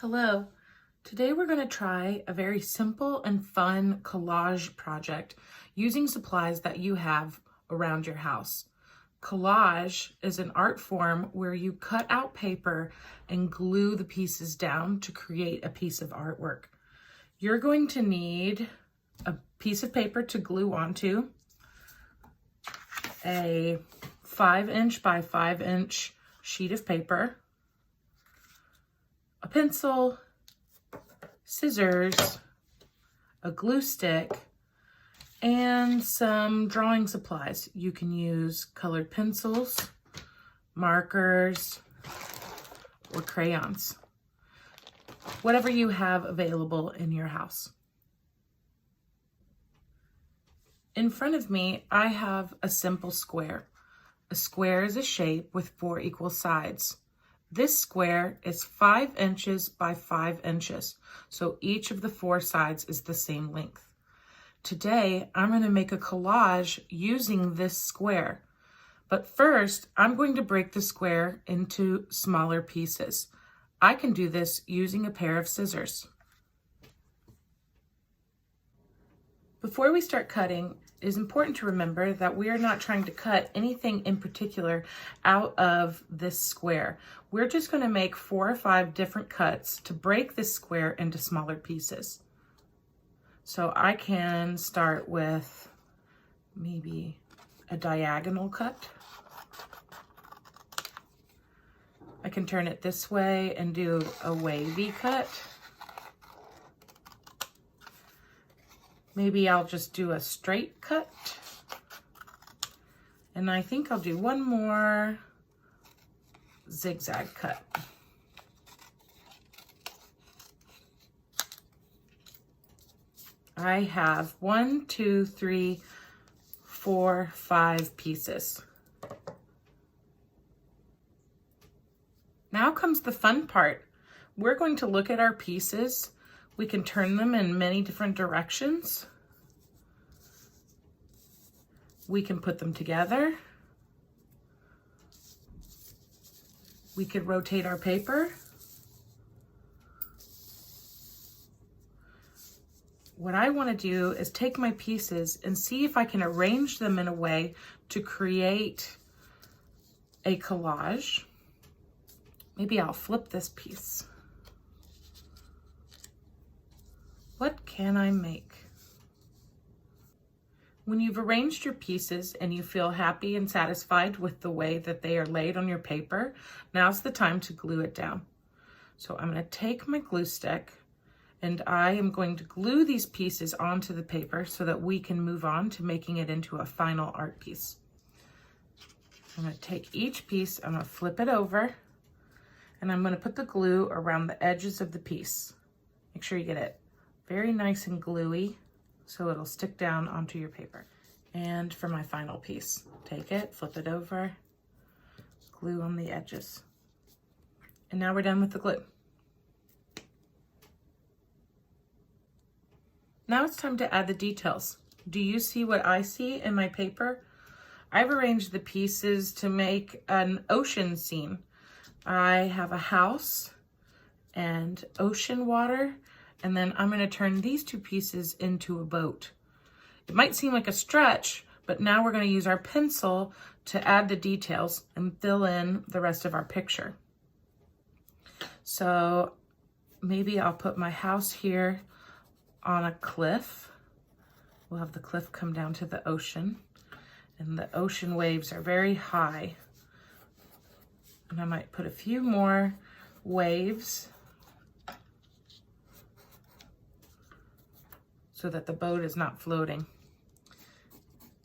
Hello. Today we're going to try a very simple and fun collage project using supplies that you have around your house. Collage is an art form where you cut out paper and glue the pieces down to create a piece of artwork. You're going to need a piece of paper to glue onto, a 5" by 5" sheet of paper, a pencil, scissors, a glue stick, and some drawing supplies. You can use colored pencils, markers, or crayons. Whatever you have available in your house. In front of me, I have a simple square. A square is a shape with 4 equal sides. This square is 5" by 5", so each of the 4 sides is the same length. Today, I'm going to make a collage using this square. But first, I'm going to break the square into smaller pieces. I can do this using a pair of scissors. Before we start cutting, it is important to remember that we are not trying to cut anything in particular out of this square. We're just going to make 4 or 5 different cuts to break this square into smaller pieces. So I can start with maybe a diagonal cut. I can turn it this way and do a wavy cut. Maybe I'll just do a straight cut. And I think I'll do one more zigzag cut. I have 1, 2, 3, 4, 5 pieces. Now comes the fun part. We're going to look at our pieces. We can turn them in many different directions. We can put them together. We could rotate our paper. What I want to do is take my pieces and see if I can arrange them in a way to create a collage. Maybe I'll flip this piece. What can I make? When you've arranged your pieces and you feel happy and satisfied with the way that they are laid on your paper, now's the time to glue it down. So I'm going to take my glue stick and I am going to glue these pieces onto the paper so that we can move on to making it into a final art piece. I'm going to take each piece, I'm going to flip it over, and I'm going to put the glue around the edges of the piece. Make sure you get it very nice and gluey so it'll stick down onto your paper. And for my final piece, take it, flip it over, glue on the edges. And now we're done with the glue. Now it's time to add the details. Do you see what I see in my paper? I've arranged the pieces to make an ocean scene. I have a house and ocean water, and then I'm going to turn these 2 pieces into a boat. It might seem like a stretch, but now we're going to use our pencil to add the details and fill in the rest of our picture. So maybe I'll put my house here on a cliff. We'll have the cliff come down to the ocean, and the ocean waves are very high. And I might put a few more waves so that the boat is not floating.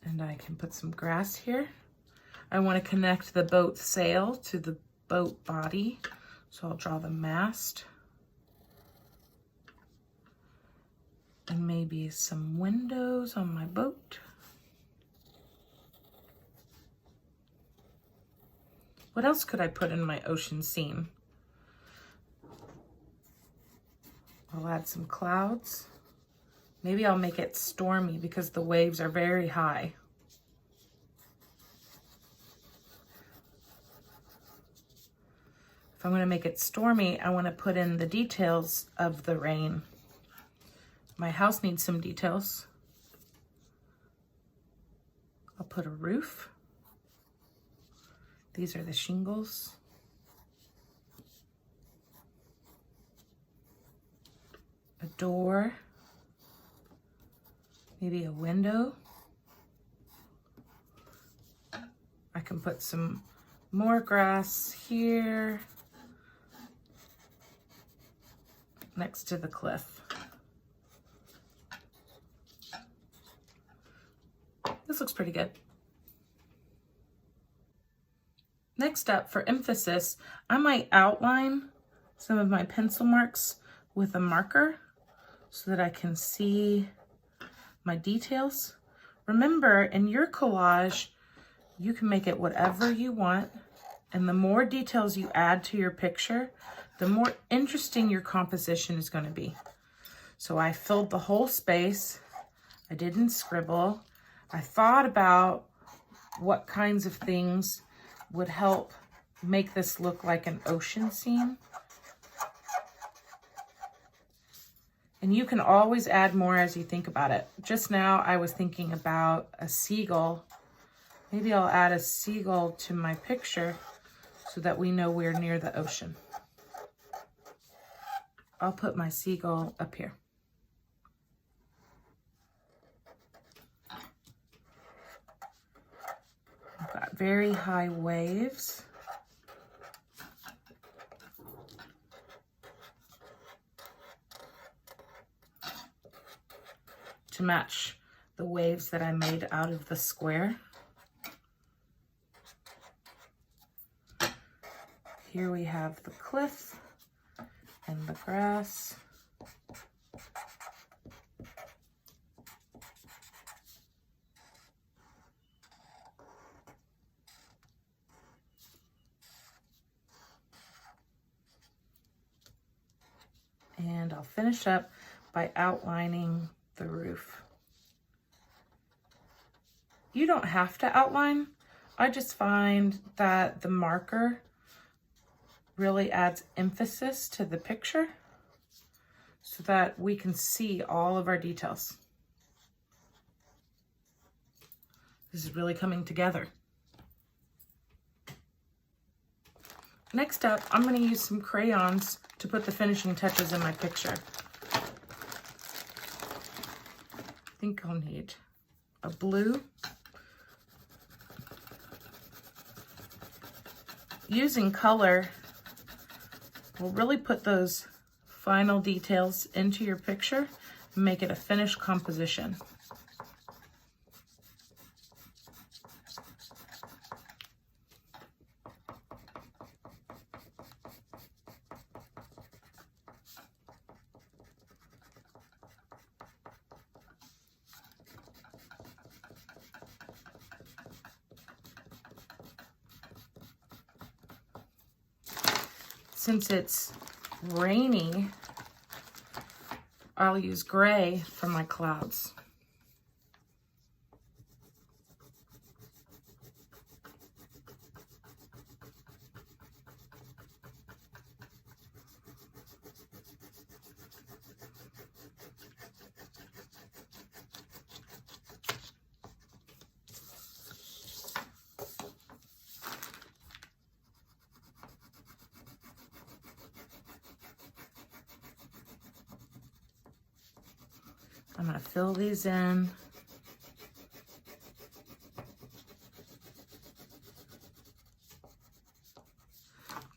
And I can put some grass here. I want to connect the boat sail to the boat body, so I'll draw the mast. And maybe some windows on my boat. What else could I put in my ocean scene? I'll add some clouds. Maybe I'll make it stormy because the waves are very high. If I'm going to make it stormy, I want to put in the details of the rain. My house needs some details. I'll put a roof. These are the shingles. A door. Maybe a window. I can put some more grass here next to the cliff. This looks pretty good. Next up, for emphasis, I might outline some of my pencil marks with a marker so that I can see my details. Remember, in your collage, you can make it whatever you want, and the more details you add to your picture, the more interesting your composition is going to be. So I filled the whole space. I didn't scribble. I thought about what kinds of things would help make this look like an ocean scene. And you can always add more as you think about it. Just now I was thinking about a seagull. Maybe I'll add a seagull to my picture so that we know we're near the ocean. I'll put my seagull up here. I've got very high waves. To match the waves that I made out of the square. Here we have the cliff and the grass. And I'll finish up by outlining the roof. You don't have to outline. I just find that the marker really adds emphasis to the picture so that we can see all of our details. This is really coming together. Next up, I'm going to use some crayons to put the finishing touches in my picture. I think I'll need a blue. Using color will really put those final details into your picture and make it a finished composition. Since it's rainy, I'll use gray for my clouds. I'm going to fill these in.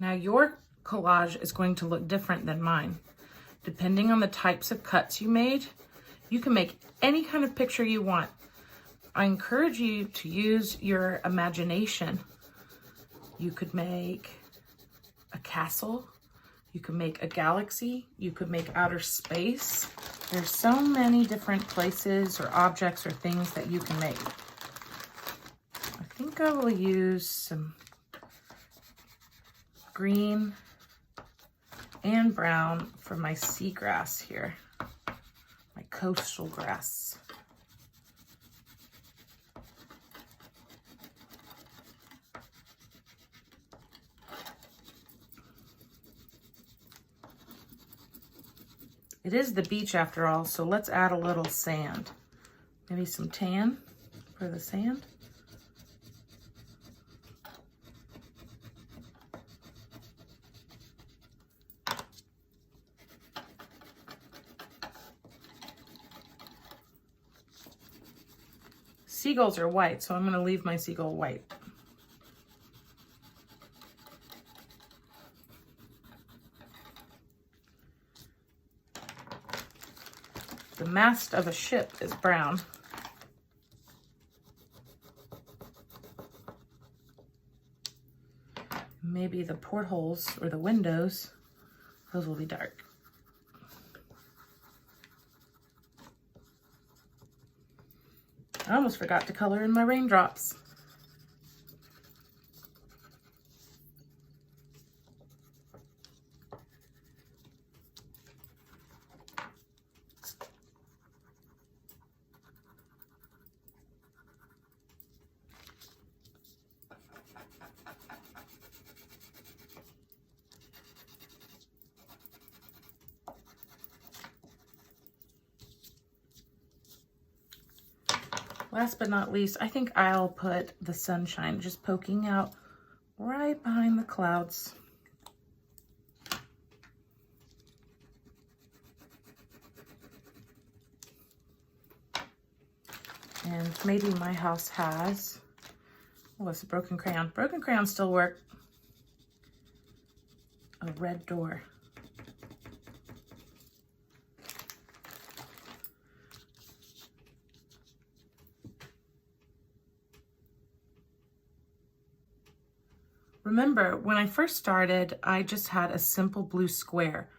Now your collage is going to look different than mine. Depending on the types of cuts you made, you can make any kind of picture you want. I encourage you to use your imagination. You could make a castle. You could make a galaxy. You could make outer space. There's so many different places or objects or things that you can make. I think I will use some green and brown for my seagrass here, my coastal grass. It is the beach after all, so let's add a little sand. Maybe some tan for the sand. Seagulls are white, so I'm going to leave my seagull white. The mast of a ship is brown. Maybe the portholes or the windows, those will be dark. I almost forgot to color in my raindrops. Last but not least, I think I'll put the sunshine just poking out right behind the clouds. And maybe my house has, oh, it's a broken crayon. Broken crayons still work. A red door. Remember, when I first started, I just had a simple blue square.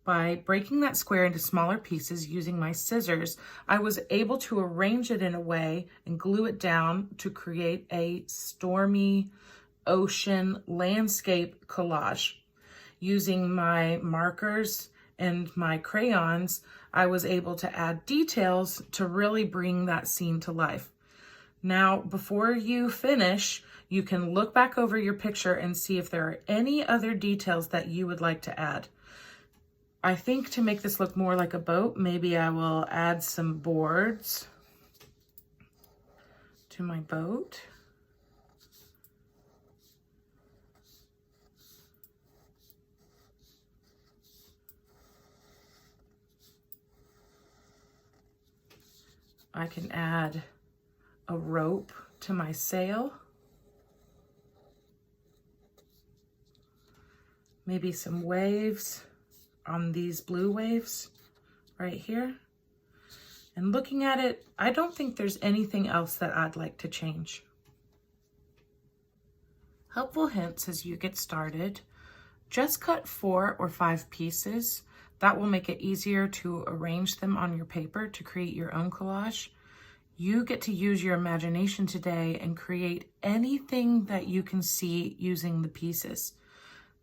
By breaking that square into smaller pieces using my scissors, I was able to arrange it in a way and glue it down to create a stormy ocean landscape collage. Using my markers and my crayons, I was able to add details to really bring that scene to life. Now, before you finish, you can look back over your picture and see if there are any other details that you would like to add. I think to make this look more like a boat, maybe I will add some boards to my boat. I can add a rope to my sail. Maybe some waves on these blue waves right here. And looking at it, I don't think there's anything else that I'd like to change. Helpful hints as you get started. Just cut 4 or 5 pieces. That will make it easier to arrange them on your paper to create your own collage. You get to use your imagination today and create anything that you can see using the pieces.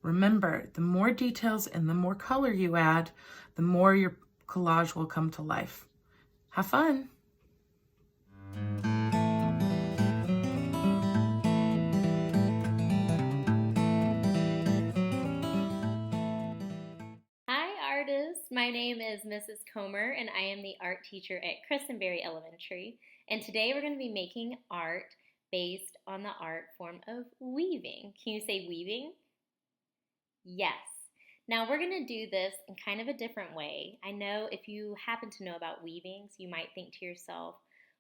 Remember, the more details and the more color you add, the more your collage will come to life. Have fun! Hi artists, my name is Mrs. Comer and I am the art teacher at Christenberry Elementary, and today we're going to be making art based on the art form of weaving. Can you say weaving? Yes. Now we're going to do this in kind of a different way. I know if you happen to know about weavings, you might think to yourself,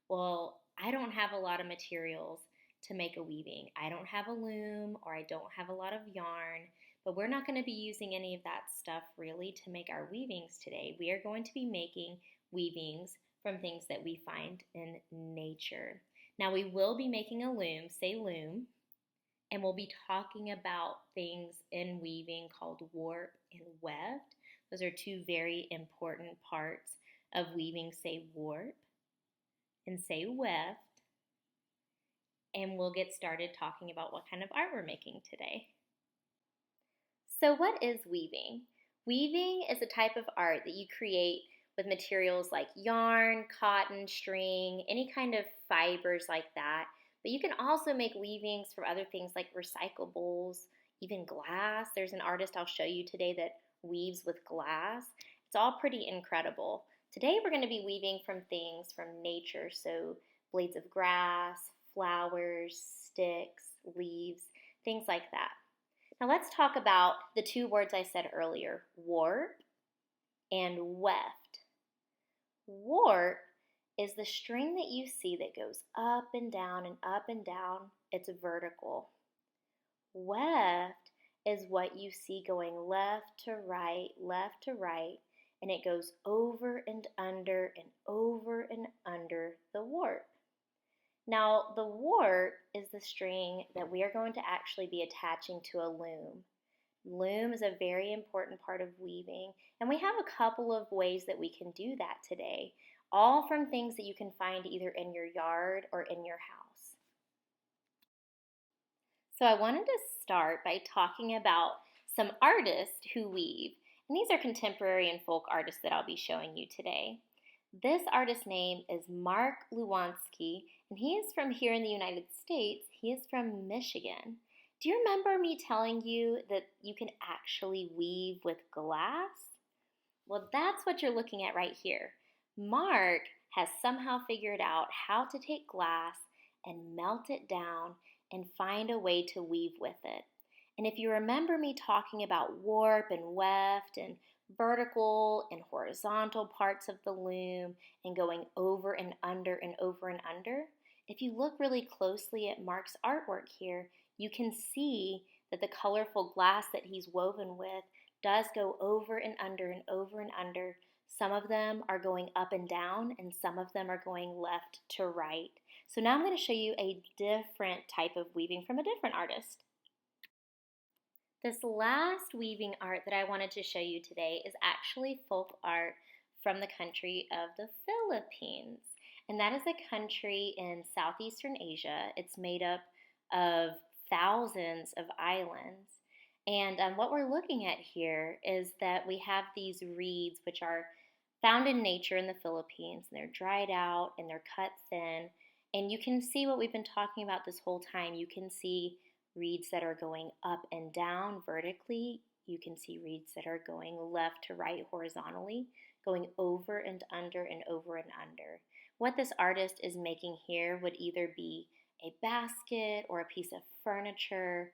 well, I don't have a lot of materials to make a weaving. I don't have a loom or I don't have a lot of yarn, but we're not going to be using any of that stuff really to make our weavings today. We are going to be making weavings from things that we find in nature. Now we will be making a loom, say loom, and we'll be talking about things in weaving called warp and weft. Those are 2 very important parts of weaving, say warp and say weft. And we'll get started talking about what kind of art we're making today. So what is weaving? Weaving is a type of art that you create with materials like yarn, cotton, string, any kind of fibers like that. But you can also make weavings from other things like recyclables, even glass. There's an artist I'll show you today that weaves with glass. It's all pretty incredible. Today we're going to be weaving from things from nature, so blades of grass, flowers, sticks, leaves, things like that. Now let's talk about the two words I said earlier, warp and weft. Warp is the string that you see that goes up and down and up and down. It's vertical. Weft is what you see going left to right, and it goes over and under the warp. Now, the warp is the string that we are going to actually be attaching to a loom. Loom is a very important part of weaving, and we have a couple of ways that we can do that today, all from things that you can find either in your yard or in your house. So I wanted to start by talking about some artists who weave, and these are contemporary and folk artists that I'll be showing you today. This artist's name is Mark Luwansky, and he is from here in the United States. He is from Michigan. Do you remember me telling you that you can actually weave with glass? Well, that's what you're looking at right here. Mark has somehow figured out how to take glass and melt it down and find a way to weave with it. And if you remember me talking about warp and weft and vertical and horizontal parts of the loom and going over and under and over and under, if you look really closely at Mark's artwork here, you can see that the colorful glass that he's woven with does go over and under and over and under. Some of them are going up and down, and some of them are going left to right. So now I'm going to show you a different type of weaving from a different artist. This last weaving art that I wanted to show you today is actually folk art from the country of the Philippines. And that is a country in Southeastern Asia. It's made up of thousands of islands. And what we're looking at here is that we have these reeds which are found in nature in the Philippines. And they're dried out and they're cut thin. And you can see what we've been talking about this whole time. You can see reeds that are going up and down vertically. You can see reeds that are going left to right horizontally, going over and under and over and under. What this artist is making here would either be a basket or a piece of furniture.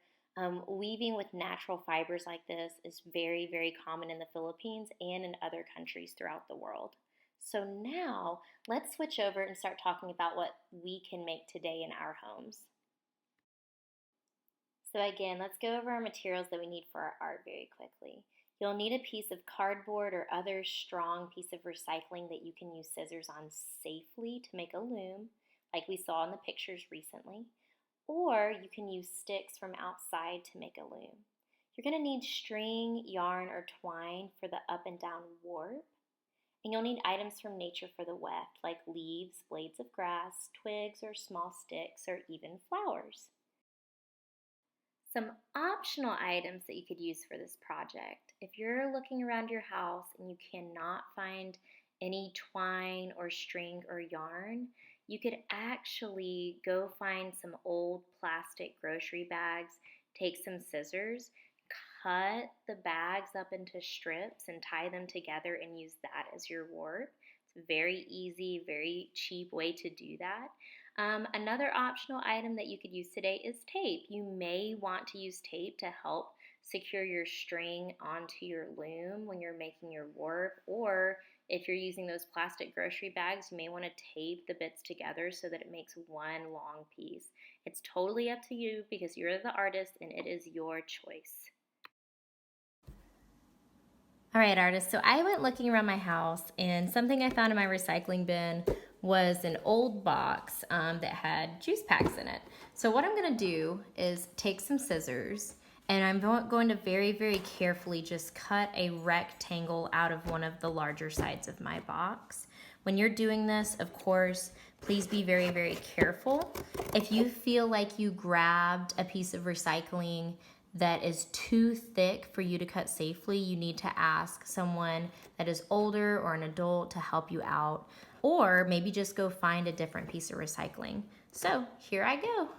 Weaving with natural fibers like this is very, very common in the Philippines and in other countries throughout the world. So now let's switch over and start talking about what we can make today in our homes. So again, let's go over our materials that we need for our art very quickly. You'll need a piece of cardboard or other strong piece of recycling that you can use scissors on safely to make a loom, like we saw in the pictures recently. Or you can use sticks from outside to make a loom. You're going to need string, yarn, or twine for the up and down warp. And you'll need items from nature for the weft, like leaves, blades of grass, twigs, or small sticks, or even flowers. Some optional items that you could use for this project. If you're looking around your house and you cannot find any twine or string or yarn, you could actually go find some old plastic grocery bags, take some scissors, cut the bags up into strips and tie them together and use that as your warp. It's a very easy, very cheap way to do that. Another optional item that you could use today is tape. You may want to use tape to help secure your string onto your loom when you're making your warp, or if you're using those plastic grocery bags, you may want to tape the bits together so that it makes one long piece. It's totally up to you because you're the artist and it is your choice. All right, artists, so I went looking around my house and something I found in my recycling bin was an old box that had juice packs in it. So what I'm gonna do is take some scissors and I'm going to very, very carefully just cut a rectangle out of one of the larger sides of my box. When you're doing this, of course, please be very, very careful. If you feel like you grabbed a piece of recycling that is too thick for you to cut safely, you need to ask someone that is older or an adult to help you out, or maybe just go find a different piece of recycling. So here I go.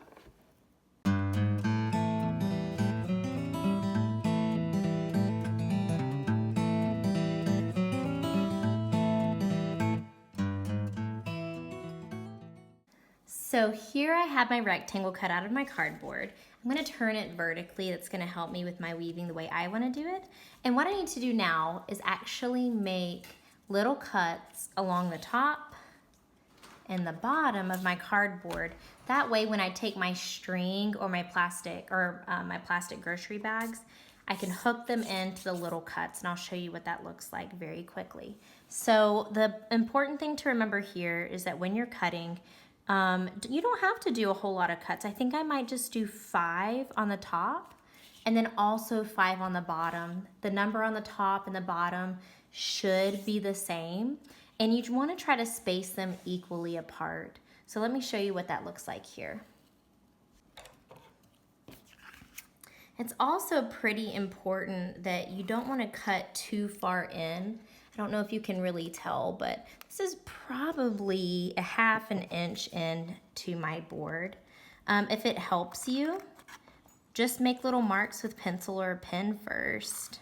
So here I have my rectangle cut out of my cardboard. I'm going to turn it vertically. That's going to help me with my weaving the way I want to do it. And what I need to do now is actually make little cuts along the top and the bottom of my cardboard. That way when I take my string or my plastic grocery bags, I can hook them into the little cuts, and I'll show you what that looks like very quickly. So the important thing to remember here is that when you're cutting, you don't have to do a whole lot of cuts. I think I might just do 5 on the top and then also 5 on the bottom. The number on the top and the bottom should be the same, and you want to try to space them equally apart. So let me show you what that looks like here. It's also pretty important that you don't want to cut too far in. I don't know if you can really tell, but this is probably a 1/2 inch into my board. If it helps you, just make little marks with pencil or a pen first.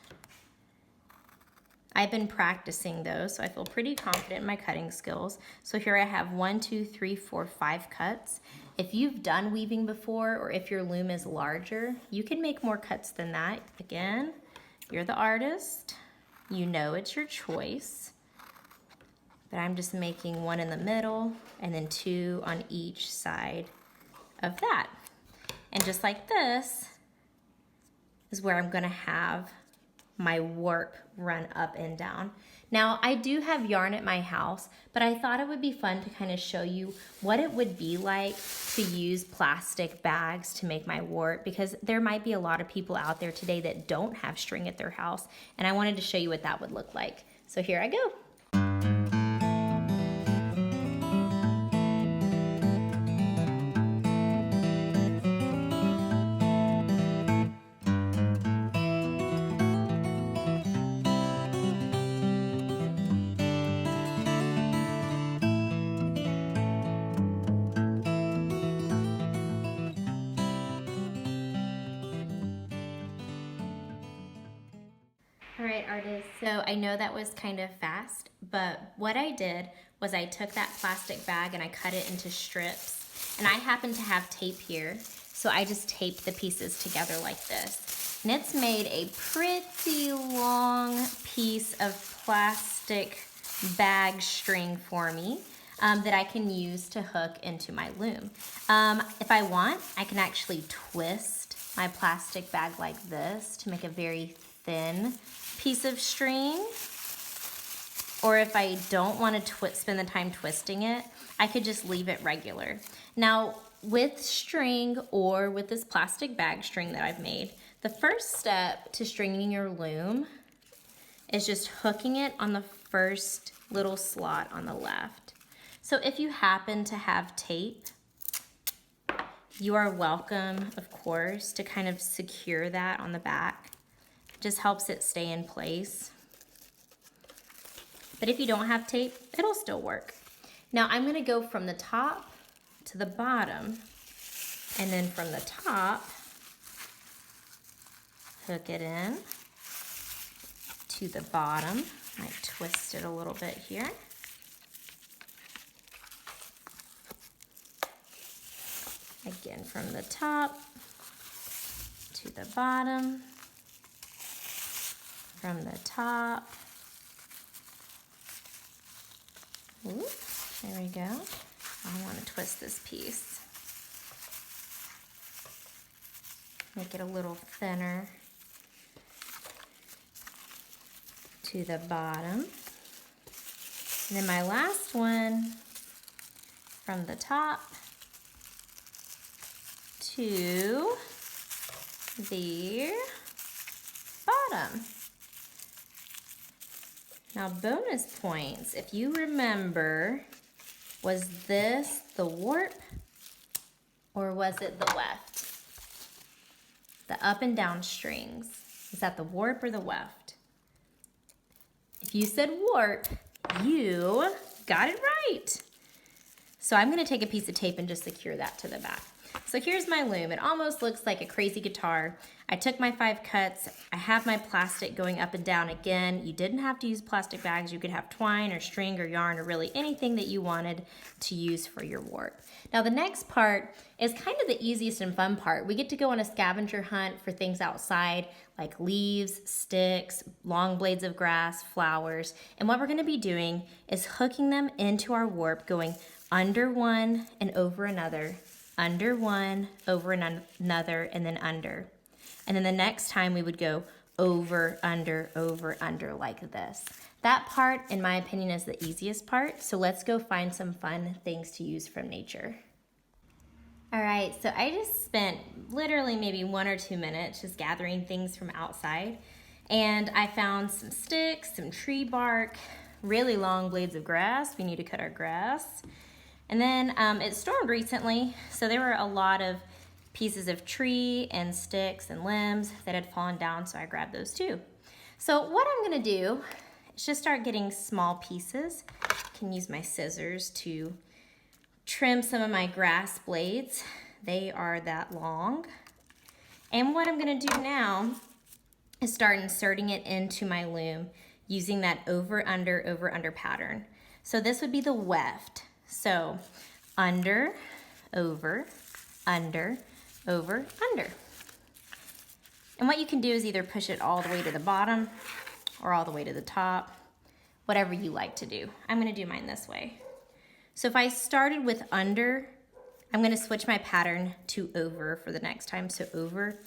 I've been practicing those, so I feel pretty confident in my cutting skills. So here I have 1, 2, 3, 4, 5 cuts. If you've done weaving before, or if your loom is larger, you can make more cuts than that. Again, you're the artist. You know it's your choice. But I'm just making 1 in the middle and then 2 on each side of that. And just like this is where I'm gonna have my work run up and down. Now, I do have yarn at my house, but I thought it would be fun to kind of show you what it would be like to use plastic bags to make my warp, because there might be a lot of people out there today that don't have string at their house, and I wanted to show you what that would look like. So here I go. All right, artists, so I know that was kind of fast, but what I did was I took that plastic bag and I cut it into strips, and I happen to have tape here, so I just taped the pieces together like this. And it's made a pretty long piece of plastic bag string for me that I can use to hook into my loom. If I want, I can actually twist my plastic bag like this to make a very thin piece of string, or if I don't want to spend the time twisting it, I could just leave it regular. Now, with string or with this plastic bag string that I've made, the first step to stringing your loom is just hooking it on the first little slot on the left. So if you happen to have tape, you are welcome, of course, to kind of secure that on the back. Just helps it stay in place. But if you don't have tape, it'll still work. Now I'm gonna go from the top to the bottom, and then from the top, hook it in to the bottom. I might twist it a little bit here. Again, from the top to the bottom. From the top. Ooh, there we go. I want to twist this piece. Make it a little thinner to the bottom. And then my last one, from the top to the bottom. Now, bonus points, if you remember, was this the warp or was it the weft? The up and down strings. Is that the warp or the weft? If you said warp, you got it right. So I'm gonna take a piece of tape and just secure that to the back. So here's my loom. It almost looks like a crazy guitar. I took my 5 cuts. I have my plastic going up and down again. You didn't have to use plastic bags. You could have twine or string or yarn or really anything that you wanted to use for your warp. Now the next part is kind of the easiest and fun part. We get to go on a scavenger hunt for things outside like leaves, sticks, long blades of grass, flowers. And what we're gonna be doing is hooking them into our warp, going under one and over another, under one, over another, and then under. And then the next time we would go over, under, like this. That part, in my opinion, is the easiest part. So let's go find some fun things to use from nature. All right, so I just spent literally maybe 1 or 2 minutes just gathering things from outside. And I found some sticks, some tree bark, really long blades of grass. We need to cut our grass. And then it stormed recently, so there were a lot of pieces of tree and sticks and limbs that had fallen down, so I grabbed those too. So what I'm gonna do is just start getting small pieces. I can use my scissors to trim some of my grass blades. They are that long. And what I'm gonna do now is start inserting it into my loom using that over, under pattern. So this would be the weft. So under, over, under, over, under. And what you can do is either push it all the way to the bottom or all the way to the top, whatever you like to do. I'm gonna do mine this way. So if I started with under, I'm gonna switch my pattern to over for the next time. So over,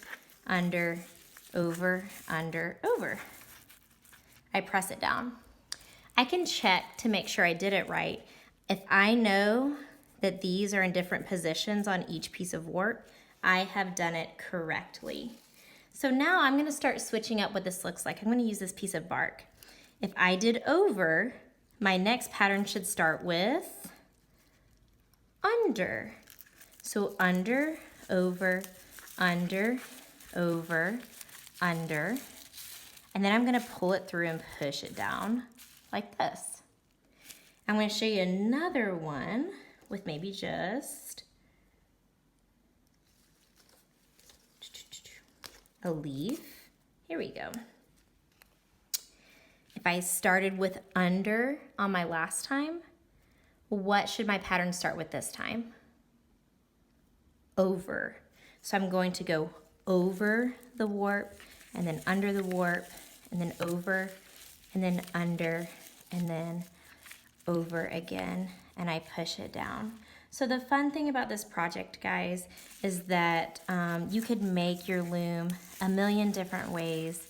under, over, under, over. I press it down. I can check to make sure I did it right. If I know that these are in different positions on each piece of warp, I have done it correctly. So now I'm gonna start switching up what this looks like. I'm gonna use this piece of bark. If I did over, my next pattern should start with under. So under, over, under, over, under. And then I'm gonna pull it through and push it down like this. I'm going to show you another one with maybe just a leaf. Here we go. If I started with under on my last time, what should my pattern start with this time? Over. So I'm going to go over the warp and then under the warp and then over and then under and then over again, and I push it down. So the fun thing about this project, guys, is that you could make your loom a million different ways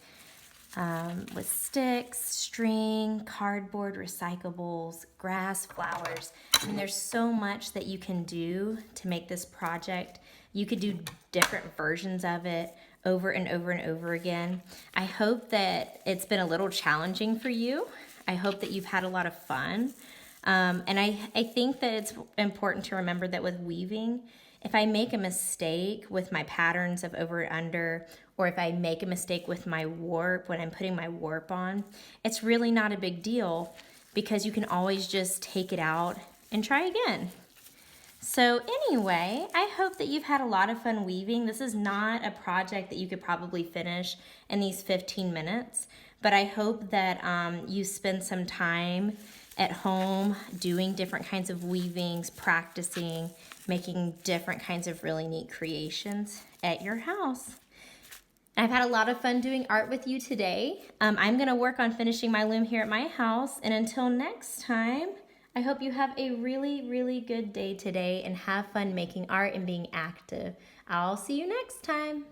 with sticks, string, cardboard, recyclables, grass, flowers. I mean, there's so much that you can do to make this project. You could do different versions of it over and over and over again. I hope that it's been a little challenging for you. I hope that you've had a lot of fun. And I think that it's important to remember that with weaving, if I make a mistake with my patterns of over and under, or if I make a mistake with my warp when I'm putting my warp on, it's really not a big deal because you can always just take it out and try again. So anyway, I hope that you've had a lot of fun weaving. This is not a project that you could probably finish in these 15 minutes, but I hope that you spend some time at home doing different kinds of weavings, practicing, making different kinds of really neat creations at your house. I've had a lot of fun doing art with you today. I'm gonna work on finishing my loom here at my house, and until next time, I hope you have a really, really good day today and have fun making art and being active. I'll see you next time.